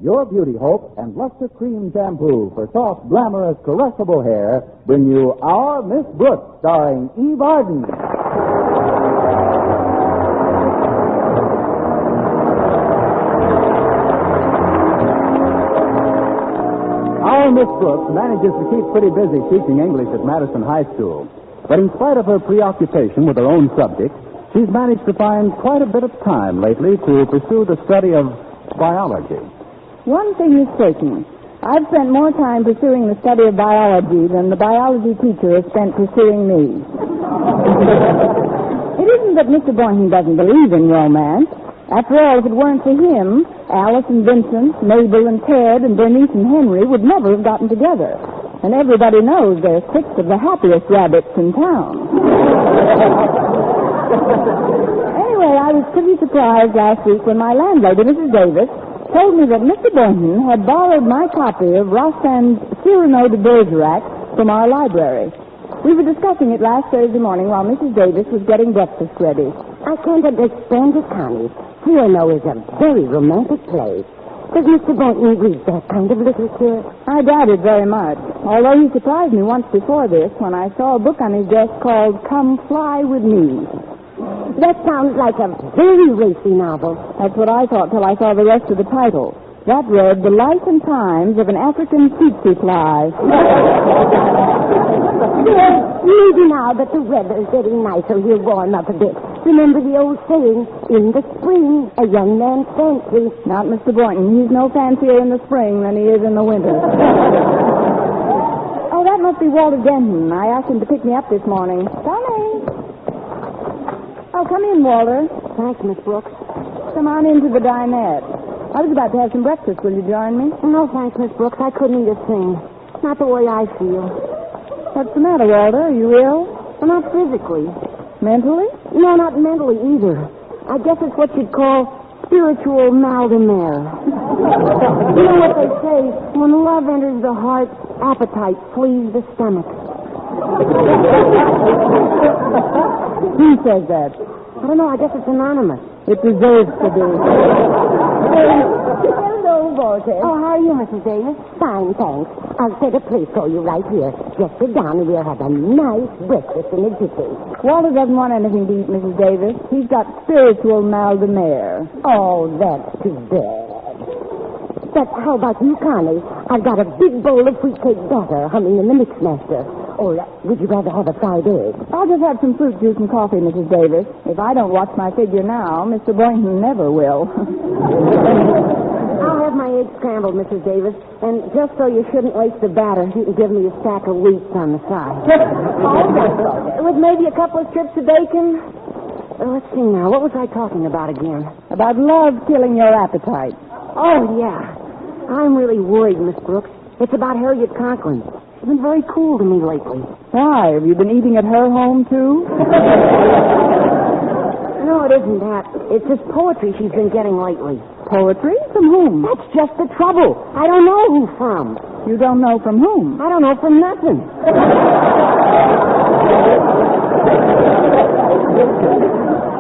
Your Beauty Hope and Luster Cream Shampoo for soft, glamorous, caressable hair bring you Our Miss Brooks, starring Eve Arden. Our Miss Brooks manages to keep pretty busy teaching English at Madison High School. But in spite of her preoccupation with her own subject, she's managed to find quite a bit of time lately to pursue the study of biology. One thing is certain. I've spent more time pursuing the study of biology than the biology teacher has spent pursuing me. It isn't that Mr. Boynton doesn't believe in romance. After all, if it weren't for him, Alice and Vincent, Mabel and Ted, and Bernice and Henry would never have gotten together. And everybody knows they're six of the happiest rabbits in town. Anyway, I was pretty surprised last week when my landlady, Mrs. Davis, told me that Mr. Boynton had borrowed my copy of Rossand's Cyrano de Bergerac from our library. We were discussing it last Thursday morning while Mrs. Davis was getting breakfast ready. I can't understand it, Connie. Cyrano is a very romantic play. Does Mr. Boynton read that kind of literature? I doubt it very much, although he surprised me once before this when I saw a book on his desk called Come Fly With Me. That sounds like a very racy novel. That's what I thought till I saw the rest of the title. That read, The Life and Times of an African Tsetse Fly. Yes, maybe now that the weather's getting nicer, he'll warm up a bit. Remember the old saying, in the spring, a young man's fancy. Not Mr. Boynton. He's no fancier in the spring than he is in the winter. Oh, that must be Walter Denton. I asked him to pick me up this morning. Connie! Oh, come in, Walter. Thanks, Miss Brooks. Come on into the dinette. I was about to have some breakfast. Will you join me? No, thanks, Miss Brooks. I couldn't eat a thing. Not the way I feel. What's the matter, Walter? Are you ill? Well, not physically. Mentally? No, not mentally either. I guess it's what you'd call spiritual mal de mer. You know what they say? When love enters the heart, appetite flees the stomach. Who says that? I don't know. I guess it's anonymous. It deserves to be. Hello, Walter. Oh, how are you, Mrs. Davis? Fine, thanks. I'll set a place for you right here. Just sit down and we'll have a nice breakfast in a jiffy. Walter doesn't want anything to eat, Mrs. Davis. He's got spiritual mal de mer. Oh, that's too bad. But how about you, Connie? I've got a big bowl of wheat cake batter humming in the mix master. Or would you rather have a fried egg? I'll just have some fruit juice and coffee, Mrs. Davis. If I don't watch my figure now, Mr. Boynton never will. I'll have my eggs scrambled, Mrs. Davis. And just so you shouldn't waste the batter, you can give me a stack of wheats on the side. With maybe a couple of strips of bacon. Let's see now. What was I talking about again? About love killing your appetite. Oh, yeah. I'm really worried, Miss Brooks. It's about Harriet Conklin. She's been very cool to me lately. Why? Have you been eating at her home, too? No, it isn't that. It's this poetry she's been getting lately. Poetry? From whom? That's just the trouble. I don't know who from. You don't know from whom? I don't know from nothing.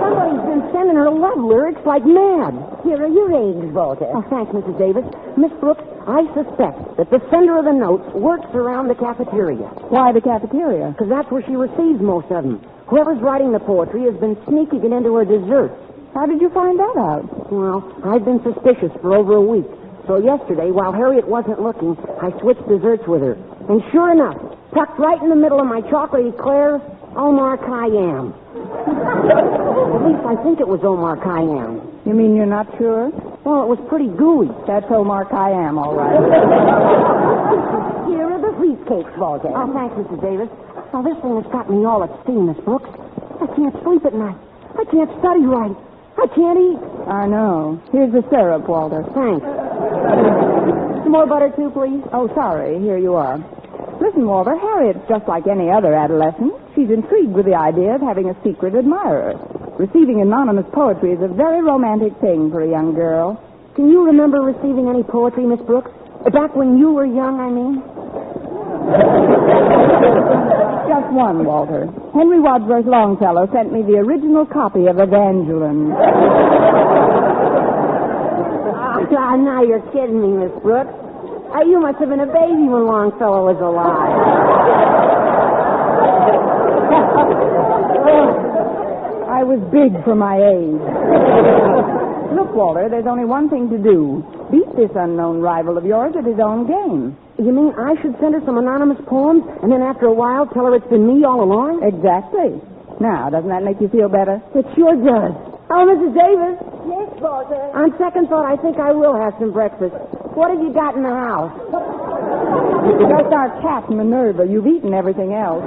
Somebody's been sending her love lyrics like mad. Here are your eggs, Walter. Oh, thanks, Mrs. Davis. Miss Brooks, I suspect that the sender of the notes works around the cafeteria. Why the cafeteria? Because that's where she receives most of them. Whoever's writing the poetry has been sneaking it into her desserts. How did you find that out? Well, I've been suspicious for over a week. So yesterday, while Harriet wasn't looking, I switched desserts with her. And sure enough, tucked right in the middle of my chocolate eclair, Omar Khayyam. At least I think it was Omar Khayyam. You mean you're not sure? Well, it was pretty gooey. That's Omar Khayyam, all right. Here are the wheat cakes, Walter. Oh, thanks, Mrs. Davis. Now, this thing has got me all at sea, Miss Brooks. I can't sleep at night. I can't study right. I can't eat. I know. Here's the syrup, Walter. Thanks. Some more butter, too, please? Oh, sorry. Here you are. Listen, Walter, Harriet's just like any other adolescent. She's intrigued with the idea of having a secret admirer. Receiving anonymous poetry is a very romantic thing for a young girl. Can you remember receiving any poetry, Miss Brooks? Back when you were young, I mean? Just one, Walter. Henry Wadsworth Longfellow sent me the original copy of Evangeline. Now you're kidding me, Miss Brooks. You must have been a baby when Longfellow was alive. I was big for my age. Look, Walter, there's only one thing to do. Beat this unknown rival of yours at his own game. You mean I should send her some anonymous poems and then after a while tell her it's been me all along? Exactly. Now, doesn't that make you feel better? It sure does. Oh, Mrs. Davis. Yes, Walter. On second thought, I think I will have some breakfast. What have you got in the house? Just our cat, Minerva. You've eaten everything else.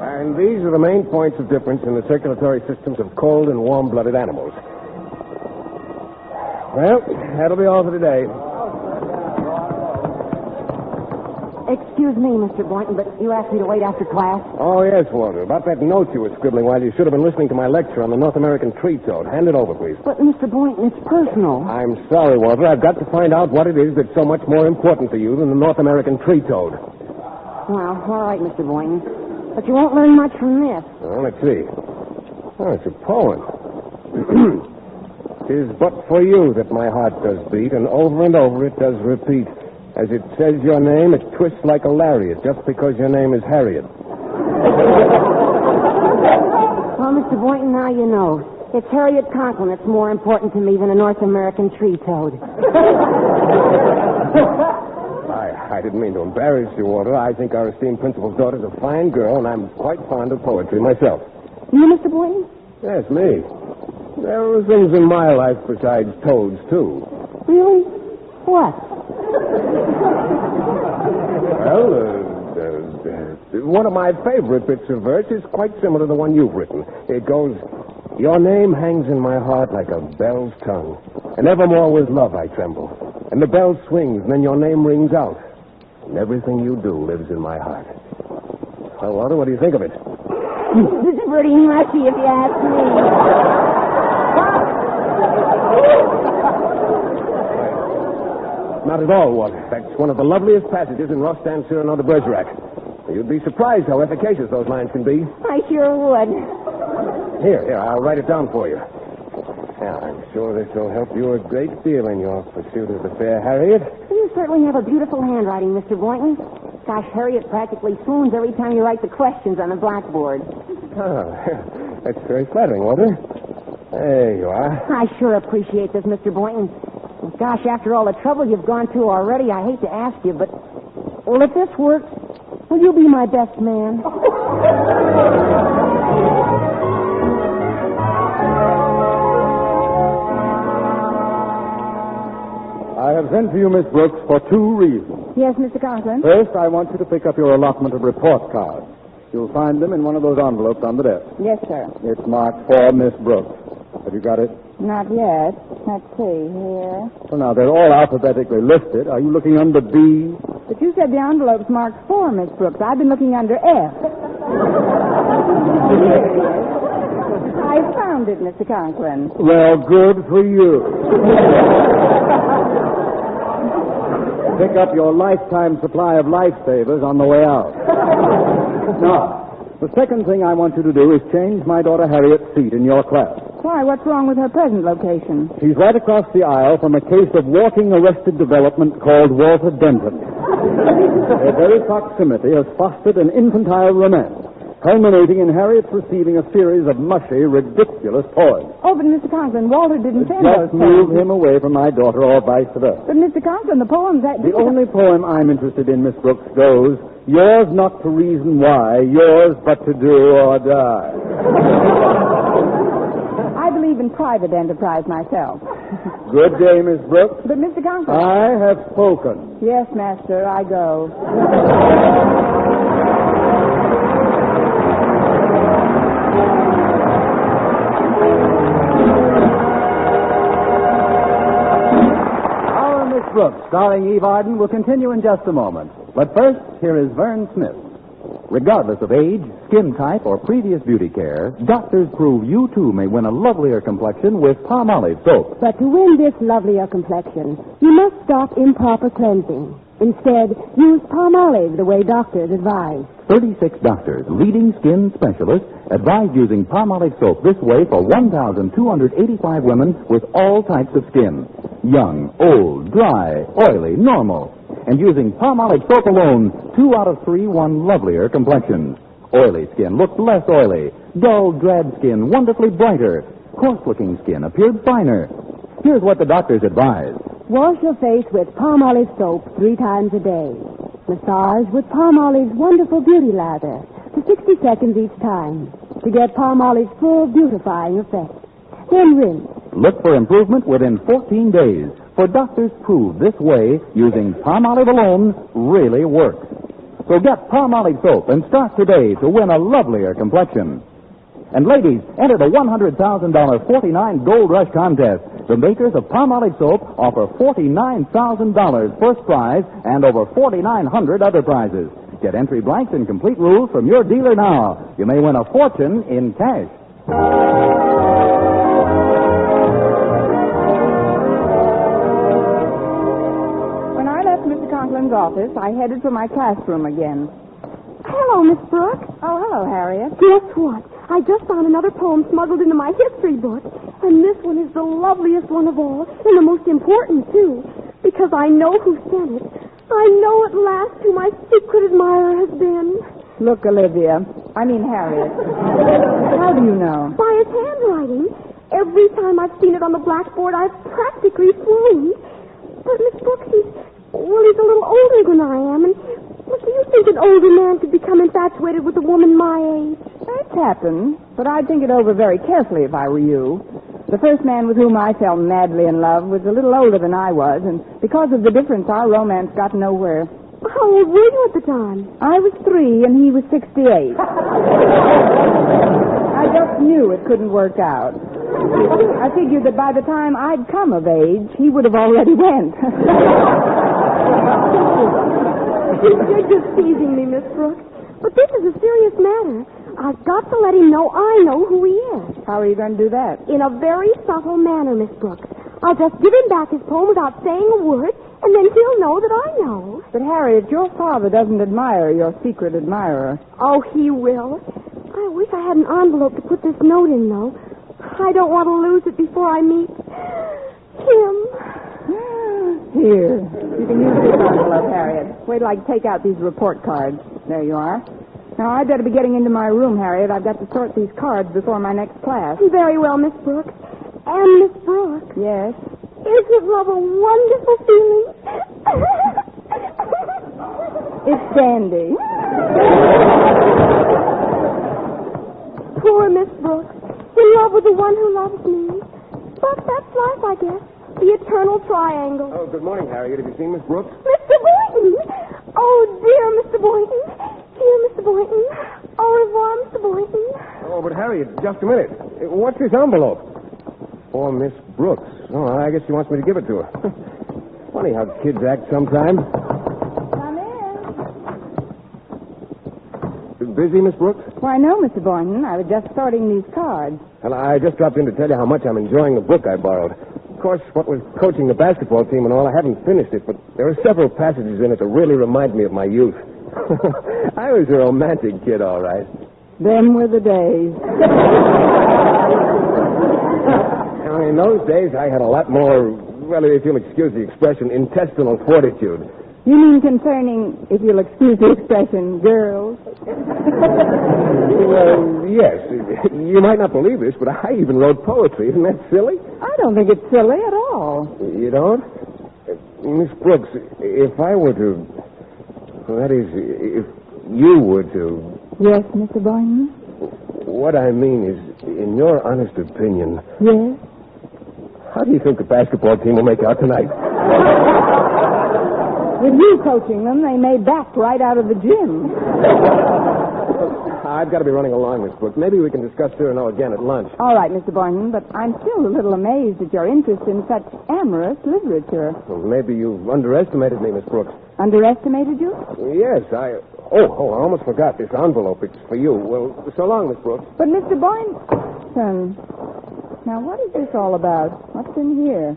And these are the main points of difference in the circulatory systems of cold and warm-blooded animals. Well, that'll be all for today. Excuse me, Mr. Boynton, but you asked me to wait after class. Oh, yes, Walter. About that note you were scribbling while you should have been listening to my lecture on the North American tree toad. Hand it over, please. But, Mr. Boynton, it's personal. I'm sorry, Walter. I've got to find out what it is that's so much more important to you than the North American tree toad. Well, all right, Mr. Boynton. But you won't learn much from this. Well, let's see. Oh, it's a poem. "'Tis but for you that my heart does beat, and over it does repeat. As it says your name, it twists like a lariat, just because your name is Harriet." Well, Mr. Boynton, now you know. It's Harriet Conklin that's more important to me than a North American tree toad. I didn't mean to embarrass you, Walter. I think our esteemed principal's daughter's a fine girl, and I'm quite fond of poetry myself. You, Mr. Boynton? Yes, me. There are things in my life besides toads, too. Really? What? Well, one of my favorite bits of verse is quite similar to the one you've written. It goes, "Your name hangs in my heart like a bell's tongue, and evermore with love I tremble. And the bell swings, and then your name rings out, and everything you do lives in my heart." Well, Walter, what do you think of it? It's pretty mushy, if you ask me. Not at all, Walter. That's one of the loveliest passages in Rostand's Cyrano de Bergerac. You'd be surprised how efficacious those lines can be. I sure would. Here, I'll write it down for you. Now, I'm sure this will help you a great deal in your pursuit of the fair Harriet. You certainly have a beautiful handwriting, Mr. Boynton. Gosh, Harriet practically swoons every time you write the questions on the blackboard. Oh, that's very flattering, Walter. There you are. I sure appreciate this, Mr. Boynton. Gosh, after all the trouble you've gone through already, I hate to ask you, but... Well, if this works, will you be my best man? I have sent for you, Miss Brooks, for two reasons. Yes, Mr. Constance? First, I want you to pick up your allotment of report cards. You'll find them in one of those envelopes on the desk. Yes, sir. It's marked for Miss Brooks. Have you got it? Not yet. Let's see here. Well, now, they're all alphabetically listed. Are you looking under B? But you said the envelope's marked for, Miss Brooks. I've been looking under F. I found it, Mr. Conklin. Well, good for you. Pick up your lifetime supply of lifesavers on the way out. Now, the second thing I want you to do is change my daughter Harriet's seat in your class. Why? What's wrong with her present location? She's right across the aisle from a case of walking arrested development called Walter Denton. Their very proximity has fostered an infantile romance, culminating in Harriet's receiving a series of mushy, ridiculous poems. Oh, but Mr. Conklin, Walter didn't send those Just move poems. him away from my daughter or vice versa. But, Mr. Conklin, the poems that... The only poem I'm interested in, Miss Brooks, goes, "Yours not to reason why, yours but to do or die." I believe in private enterprise myself. Good day, Miss Brooks. But, Mr. Conklin... I have spoken. Yes, master, I go. Our Miss Brooks, starring Eve Arden, will continue in just a moment. But first, here is Vern Smith. Regardless of age, skin type, or previous beauty care, doctors prove you, too, may win a lovelier complexion with Palmolive soap. But to win this lovelier complexion, you must stop improper cleansing. Instead, use Palmolive the way doctors advise. 36 doctors, leading skin specialists, advised using Palmolive soap this way for 1,285 women with all types of skin. Young, old, dry, oily, normal. And using Palmolive soap alone, 2 out of 3 won lovelier complexions. Oily skin looked less oily. Dull, drab skin wonderfully brighter. Coarse-looking skin appeared finer. Here's what the doctors advise. Wash your face with Palmolive soap 3 times a day. Massage with Palmolive's wonderful beauty lather for 60 seconds each time to get Palmolive's full beautifying effect. Then rinse. Look for improvement within 14 days, for doctors prove this way, using Palmolive alone, really works. So get Palmolive soap and start today to win a lovelier complexion. And ladies, enter the $100,000 49 Gold Rush contest. The makers of Palmolive soap offer $49,000 first prize and over 4,900 other prizes. Get entry blanks and complete rules from your dealer now. You may win a fortune in cash. When I left Mr. Conklin's office, I headed for my classroom again. Hello, Miss Brooks. Oh, hello, Harriet. Guess what? I just found another poem smuggled into my history book. And this one is the loveliest one of all, and the most important, too. Because I know who sent it. I know at last who my secret admirer has been. Look, Harriet. How do you know? By his handwriting. Every time I've seen it on the blackboard, I've practically swooned. But Miss Brooks, he's a little older than I am, and what do you think an older man could become infatuated with a woman my age? That's happened, but I'd think it over very carefully if I were you. The first man with whom I fell madly in love was a little older than I was, and because of the difference, our romance got nowhere. How old were you at the time? I was 3 and he was 68. I just knew it couldn't work out. I figured that by the time I'd come of age, he would have already went. You're just teasing me, Miss Brooks. But this is a serious matter. I've got to let him know I know who he is. How are you going to do that? In a very subtle manner, Miss Brooks. I'll just give him back his poem without saying a word, and then he'll know that I know. But, Harriet, your father doesn't admire your secret admirer. Oh, he will. I wish I had an envelope to put this note in, though. I don't want to lose it before I meet him. Here. You can use this envelope, Harriet. Wait till I take out these report cards. There you are. Now, I'd better be getting into my room, Harriet. I've got to sort these cards before my next class. Very well, Miss Brooks. And Miss Brooks. Yes? Isn't love a wonderful feeling? It's dandy. Poor Miss Brooks. In love with the one who loves me. But that's life, I guess. The eternal triangle. Oh, good morning, Harriet. Have you seen Miss Brooks? Mr. Boynton! Oh, dear Mr. Boynton. Dear Mr. Boynton. Au revoir, Mr. Boynton. Oh, but Harriet, just a minute. What's this envelope? For Miss Brooks. Oh, I guess she wants me to give it to her. Funny how kids act sometimes. Come in. Busy, Miss Brooks? Why, no, Mr. Boynton. I was just sorting these cards. And I just dropped in to tell you how much I'm enjoying the book I borrowed. Of course, what with coaching the basketball team and all, I haven't finished it, but there are several passages in it that really remind me of my youth. I was a romantic kid, all right. Them were the days. Now, in those days, I had a lot more, well, if you'll excuse the expression, intestinal fortitude. You mean concerning, if you'll excuse the expression, girls? Well, yes. You might not believe this, but I even wrote poetry. Isn't that silly? I don't think it's silly at all. You don't? Miss Brooks, if I were to... That is, if you were to... Yes, Mr. Boynton? What I mean is, in your honest opinion... Yes? How do you think the basketball team will make out tonight? With you coaching them, they may back right out of the gym. I've got to be running along, Miss Brooks. Maybe we can discuss Cyrano again at lunch. All right, Mr. Boynton, but I'm still a little amazed at your interest in such amorous literature. Well, maybe you've underestimated me, Miss Brooks. Underestimated you? Yes, I almost forgot this envelope. It's for you. Well, so long, Miss Brooks. But, Mr. Boynton... Now, what is this all about? What's in here?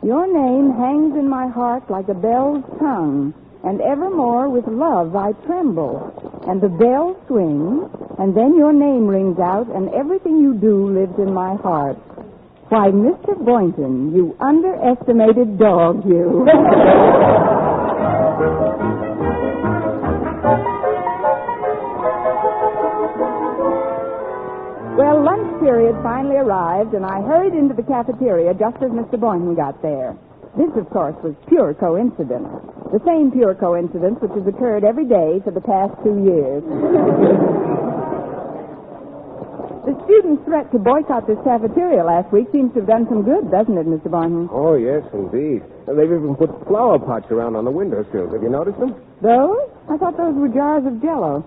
Your name hangs in my heart like a bell's tongue. and evermore with love I tremble. And the bell swings, and then your name rings out, and everything you do lives in my heart. Why, Mr. Boynton, you underestimated dog, you. Well, lunch period finally arrived, and I hurried into the cafeteria just as Mr. Boynton got there. This, of course, was pure coincidence. The same pure coincidence which has occurred every day for the past 2 years. The students' threat to boycott this cafeteria last week seems to have done some good, doesn't it, Mr. Boynton? Oh, yes, indeed. They've even put flower pots around on the windowsills. Have you noticed them? Those? I thought those were jars of Jell-O.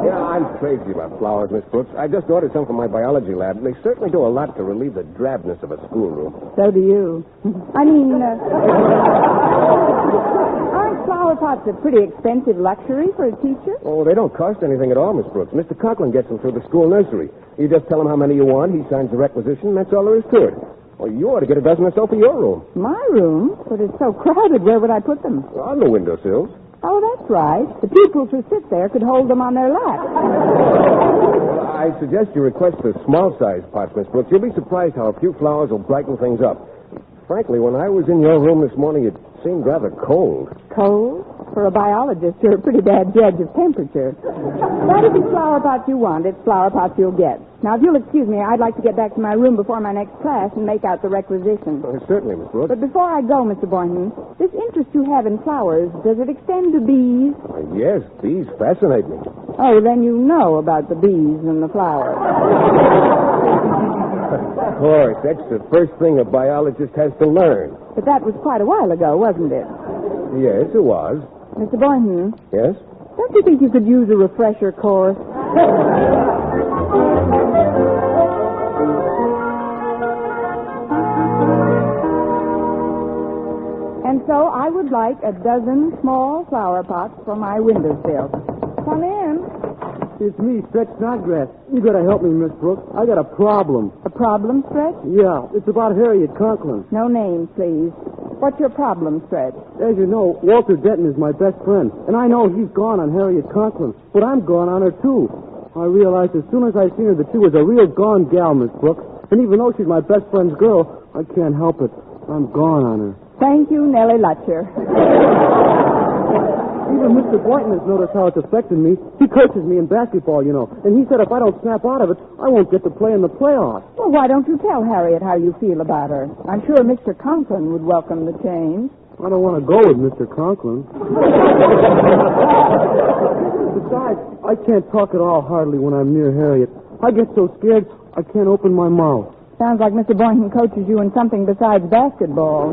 Yeah, I'm crazy about flowers, Miss Brooks. I just ordered some for my biology lab, and they certainly do a lot to relieve the drabness of a schoolroom. So do you. I mean, aren't flower pots a pretty expensive luxury for a teacher? Oh, they don't cost anything at all, Miss Brooks. Mr. Conklin gets them through the school nursery. You just tell him how many you want, he signs the requisition, and that's all there is to it. Well, you ought to get a dozen or so for your room. My room? But it's so crowded. Where would I put them? On the windowsills. Oh, that's right. The pupils who sit there could hold them on their lap. Well, I suggest you request the small-sized pots, Miss Brooks. You'll be surprised how a few flowers will brighten things up. Frankly, when I was in your room this morning, it seemed rather cold. Cold? For a biologist, you're a pretty bad judge of temperature. But if it's flower pots you want, it's flower pots you'll get. Now, if you'll excuse me, I'd like to get back to my room before my next class and make out the requisition. Certainly, Miss Brooks. But before I go, Mr. Boynton, this interest you have in flowers, does it extend to bees? Yes, bees fascinate me. Oh, then you know about the bees and the flowers. Of course, that's the first thing a biologist has to learn. But that was quite a while ago, wasn't it? Yes, it was. Mr. Boynton? Yes? Don't you think you could use a refresher course? And so I would like a dozen small flower pots for my windowsill. Come in. It's me, Stretch Snodgrass. You gotta help me, Miss Brooks. I got a problem. A problem, Stretch? Yeah, it's about Harriet Conklin. No names, please. What's your problem, Stretch? As you know, Walter Denton is my best friend, and I know he's gone on Harriet Conklin, but I'm gone on her, too. I realized as soon as I seen her that she was a real gone gal, Miss Brooks, and even though she's my best friend's girl, I can't help it. I'm gone on her. Thank you, Nellie Lutcher. Even Mr. Boynton has noticed how it's affected me. He coaches me in basketball, you know, and he said if I don't snap out of it, I won't get to play in the playoffs. Well, why don't you tell Harriet how you feel about her? I'm sure Mr. Conklin would welcome the change. I don't want to go with Mr. Conklin. Besides, I can't talk at all hardly when I'm near Harriet. I get so scared, I can't open my mouth. Sounds like Mr. Boynton coaches you in something besides basketball.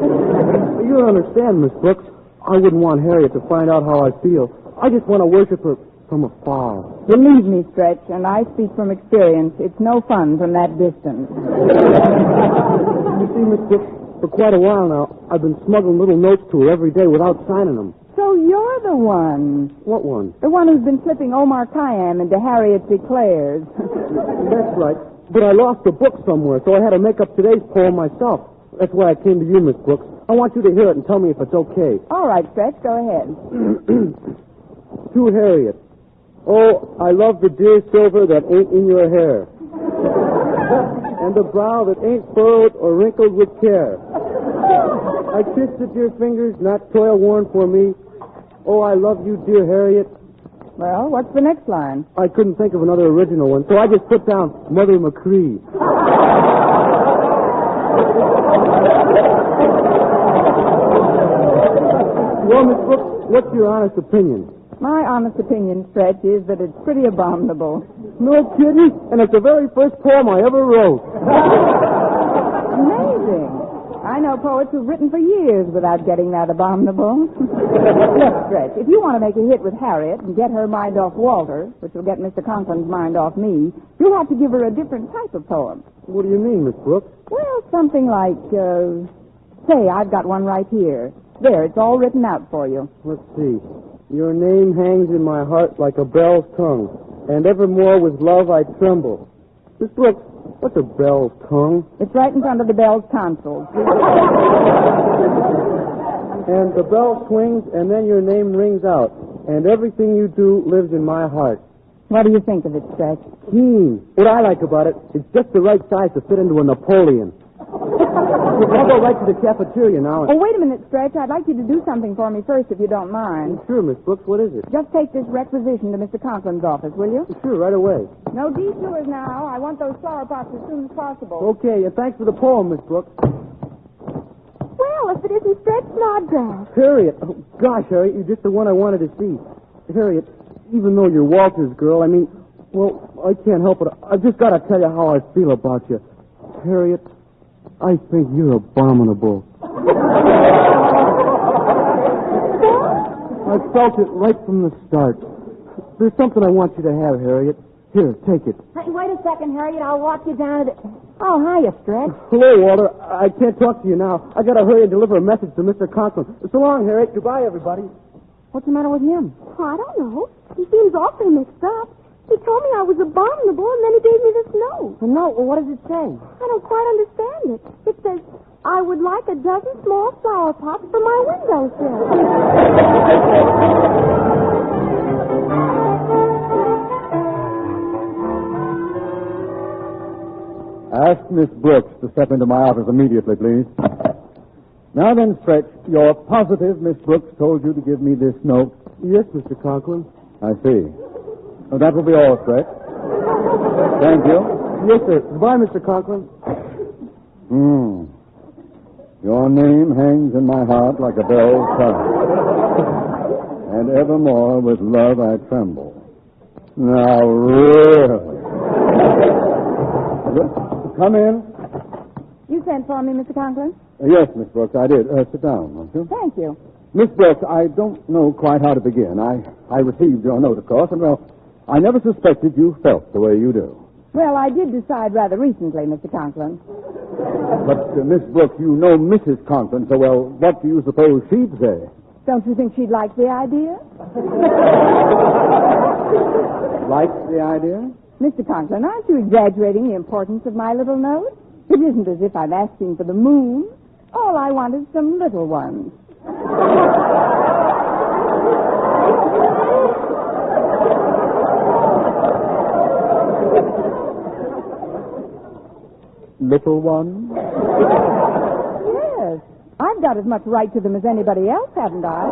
You don't understand, Miss Brooks. I wouldn't want Harriet to find out how I feel. I just want to worship her from afar. Believe me, Stretch, and I speak from experience, it's no fun from that distance. You see, Miss Brooks, for quite a while now, I've been smuggling little notes to her every day without signing them. So you're the one. What one? The one who's been slipping Omar Khayyam into Harriet Declares. That's right. But I lost the book somewhere, so I had to make up today's poem myself. That's why I came to you, Miss Brooks. I want you to hear it and tell me if it's okay. All right, Stretch, go ahead. To Harriet. Oh, I love the dear silver that ain't in your hair. And the brow that ain't furrowed or wrinkled with care. I kiss the dear fingers not toil-worn for me. Oh, I love you, dear Harriet. Well, what's the next line? I couldn't think of another original one, so I just put down Mother McCree. Well, Miss Brooks, what's your honest opinion? My honest opinion, Stretch, is that it's pretty abominable. No kidding? And it's the very first poem I ever wrote. Amazing. I know poets who've written for years without getting that abominable. Look, Stretch, if you want to make a hit with Harriet and get her mind off Walter, which will get Mr. Conklin's mind off me, you'll have to give her a different type of poem. What do you mean, Miss Brooks? Well, something like, say, I've got one right here. There, it's all written out for you. Let's see. Your name hangs in my heart like a bell's tongue, and evermore with love I tremble. Miss Brooks, what's a bell's tongue? It's right in front of the bell's tonsils. And the bell swings, and then your name rings out. And everything you do lives in my heart. What do you think of it, Stretch? What I like about it, it's just the right size to fit into a Napoleon. I'll go right to the cafeteria now. Oh, wait a minute, Stretch. I'd like you to do something for me first, if you don't mind. Sure, Miss Brooks. What is it? Just take this requisition to Mr. Conklin's office, will you? Sure, right away. No detours now. I want those flower pots as soon as possible. Okay, and thanks for the poem, Miss Brooks. Well, if it isn't Stretch Snodgrass. Harriet. Oh, gosh, Harriet, you're just the one I wanted to see. Harriet, even though you're Walter's girl, I can't help it. I've just got to tell you how I feel about you. Harriet, I think you're abominable. I felt it right from the start. There's something I want you to have, Harriet. Here, take it. Hey, wait a second, Harriet. I'll walk you down to the... Oh, hiya, Stretch. Hello, Walter. I can't talk to you now. I got to hurry and deliver a message to Mr. Conklin. So long, Harriet. Goodbye, everybody. What's the matter with him? Oh, I don't know. He seems awfully mixed up. He told me I was abominable, and then he gave me this note. The note? Well, what does it say? I don't quite understand it. It says, I would like a dozen small flower pots for my windowsill. Ask Miss Brooks to step into my office immediately, please. Now then, Stretch, you're positive Miss Brooks told you to give me this note? Yes, Mr. Conklin. I see. Well, that will be all, Stretch. Thank you. Yes, sir. Goodbye, Mr. Conklin. Your name hangs in my heart like a bell's tongue. And evermore with love I tremble. Now, really. Come in. You sent for me, Mr. Conklin? Yes, Miss Brooks, I did. Sit down, won't you? Thank you. Miss Brooks, I don't know quite how to begin. I received your note, of course, and, well, I never suspected you felt the way you do. Well, I did decide rather recently, Mr. Conklin. But, Miss Brooks, you know Mrs. Conklin so well. What do you suppose she'd say? Don't you think she'd like the idea? Like the idea? Mr. Conklin, aren't you exaggerating the importance of my little note? It isn't as if I'm asking for the moon. All I want is some little ones. Little ones? Yes. I've got as much right to them as anybody else, haven't I?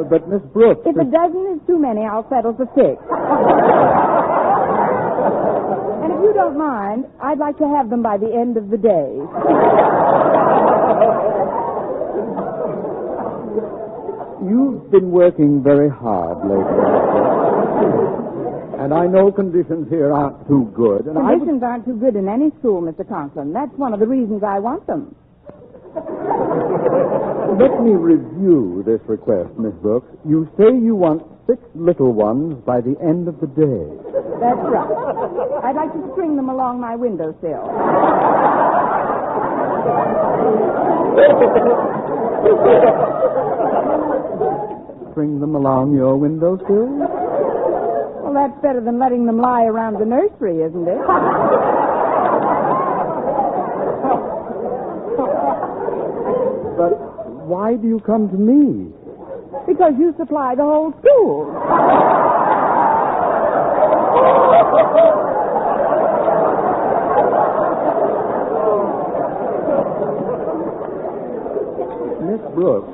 But, Miss Brooks... If a dozen is too many, I'll settle for 6. And if you don't mind, I'd like to have them by the end of the day. You've been working very hard lately. And I know conditions here aren't too good. And Conditions aren't too good in any school, Mr. Conklin. That's one of the reasons I want them. Let me review this request, Miss Brooks. You say you want 6 little ones by the end of the day. That's right. I'd like to string them along my windowsill. String them along your windowsill? Well, that's better than letting them lie around the nursery, isn't it? But why do you come to me? Because you supply the whole school. Miss Brooks,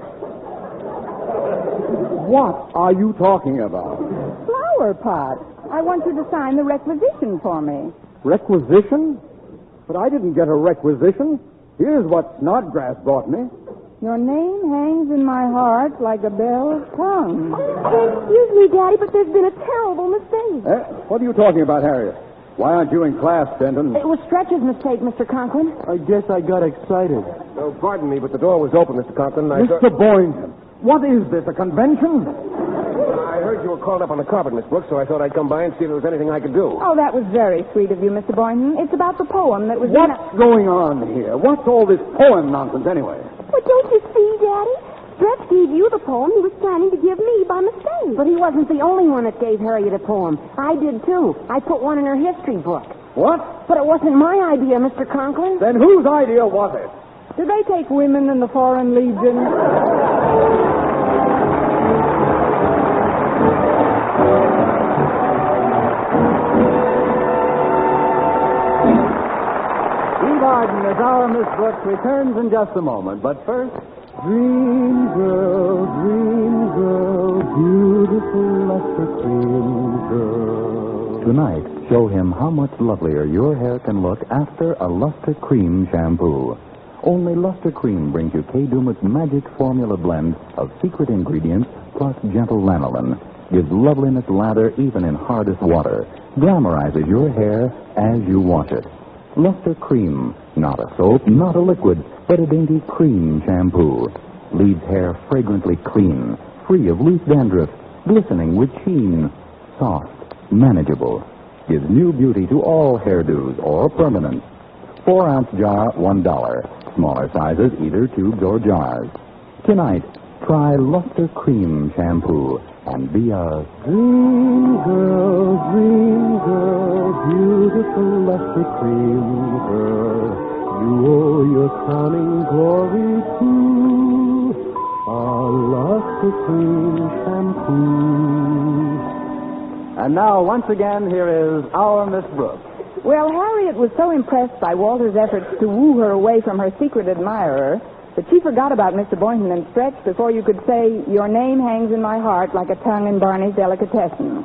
what are you talking about? Flower pots. I want you to sign the requisition for me. Requisition? But I didn't get a requisition. Here's what Snodgrass brought me. Your name hangs in my heart like a bell's tongue. Excuse me, Daddy, but there's been a terrible mistake. What are you talking about, Harriet? Why aren't you in class, Denton? It was Stretch's mistake, Mr. Conklin. I guess I got excited. Oh, pardon me, but the door was open, Mr. Conklin. Mr. Boynton, what is this, a convention? I heard you were called up on the carpet, Miss Brooks, so I thought I'd come by and see if there was anything I could do. Oh, that was very sweet of you, Mr. Boynton. It's about the poem that was... What's going on here? What's all this poem nonsense, anyway? But don't you see, Daddy? Stretch gave you the poem he was planning to give me by mistake. But he wasn't the only one that gave Harriet a poem. I did, too. I put one in her history book. What? But it wasn't my idea, Mr. Conklin. Then whose idea was it? Do they take women in the Foreign Legion? Eve Arden as our Miss Brooks returns in just a moment. But first, dream girl, beautiful Luster Cream girl. Tonight, show him how much lovelier your hair can look after a Luster Cream shampoo. Only Luster Cream brings you Kay Daumit's magic formula blend of secret ingredients plus gentle lanolin. Gives loveliness lather even in hardest water. Glamorizes your hair as you wash it. Luster Cream, not a soap, not a liquid, but a dainty cream shampoo. Leaves hair fragrantly clean, free of loose dandruff, glistening with sheen, soft, manageable. Gives new beauty to all hairdos or permanent. 4-ounce jar, $1. Smaller sizes, either tubes or jars. Tonight, try Luster Cream shampoo and be a dream girl, beautiful Luster Cream girl. You owe your crowning glory to a Luster Cream shampoo. And now, once again, here is our Miss Brooks. Well, Harriet was so impressed by Walter's efforts to woo her away from her secret admirer that she forgot about Mr. Boynton and Stretch before you could say, your name hangs in my heart like a tongue in Barney's delicatessen.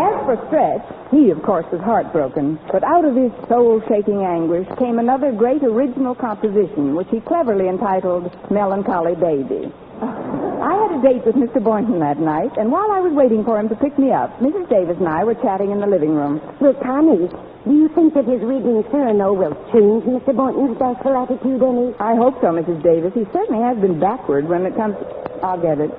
As for Stretch, he, of course, was heartbroken, but out of his soul-shaking anguish came another great original composition, which he cleverly entitled Melancholy Baby. I had a date with Mr. Boynton that night, and while I was waiting for him to pick me up, Mrs. Davis and I were chatting in the living room. Well, Connie, do you think that his reading Cyrano will change Mr. Boynton's bashful attitude any? I hope so, Mrs. Davis. He certainly has been backward when it comes... I'll get it.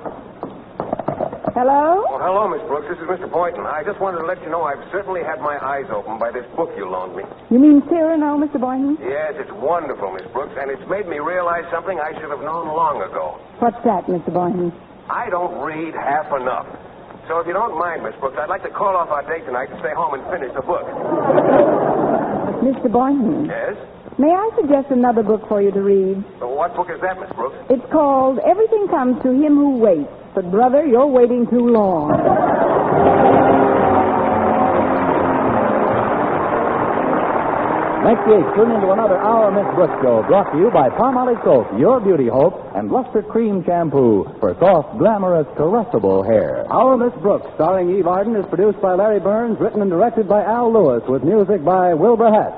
Hello? Oh, hello, Miss Brooks. This is Mr. Boynton. I just wanted to let you know I've certainly had my eyes opened by this book you loaned me. You mean Cyrano, Mr. Boynton? Yes, it's wonderful, Miss Brooks, and it's made me realize something I should have known long ago. What's that, Mr. Boynton? I don't read half enough. So if you don't mind, Miss Brooks, I'd like to call off our date tonight and stay home and finish the book. Mr. Boynton? Yes? May I suggest another book for you to read? So what book is that, Miss Brooks? It's called Everything Comes to Him Who Waits. But, brother, you're waiting too long. Next week, tune into another Our Miss Brooks show brought to you by Palmolive Soap, Your Beauty Hope, and Luster Cream Shampoo for soft, glamorous, caressable hair. Our Miss Brooks, starring Eve Arden, is produced by Larry Burns, written and directed by Al Lewis, with music by Wilbur Hatch.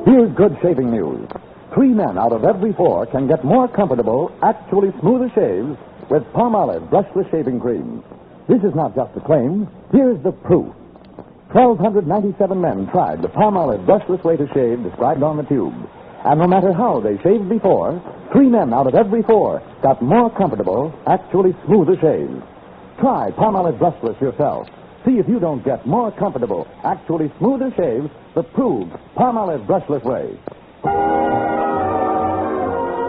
Here's good shaving news. 3 men out of every 4 can get more comfortable, actually smoother shaves with Palmolive brushless shaving cream. This is not just a claim. Here's the proof. 1,297 men tried the Palmolive brushless way to shave described on the tube. And no matter how they shaved before, 3 men out of every 4 got more comfortable, actually smoother shaves. Try Palmolive brushless yourself. See if you don't get more comfortable, actually smoother shaves the proved Palmolive brushless way.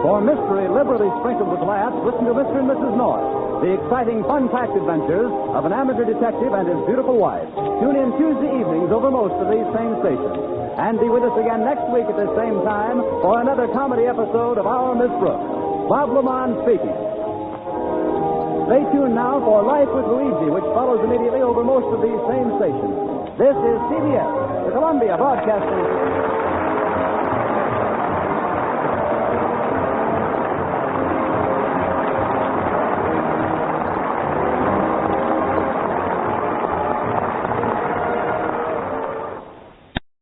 For mystery liberally sprinkled with laughs, listen to Mr. and Mrs. North, the exciting fun-packed adventures of an amateur detective and his beautiful wife. Tune in Tuesday evenings over most of these same stations. And be with us again next week at the same time for another comedy episode of Our Miss Brooks. Bob Lamont speaking. Stay tuned now for Life with Luigi, which follows immediately over most of these same stations. This is CBS, the Columbia Broadcasting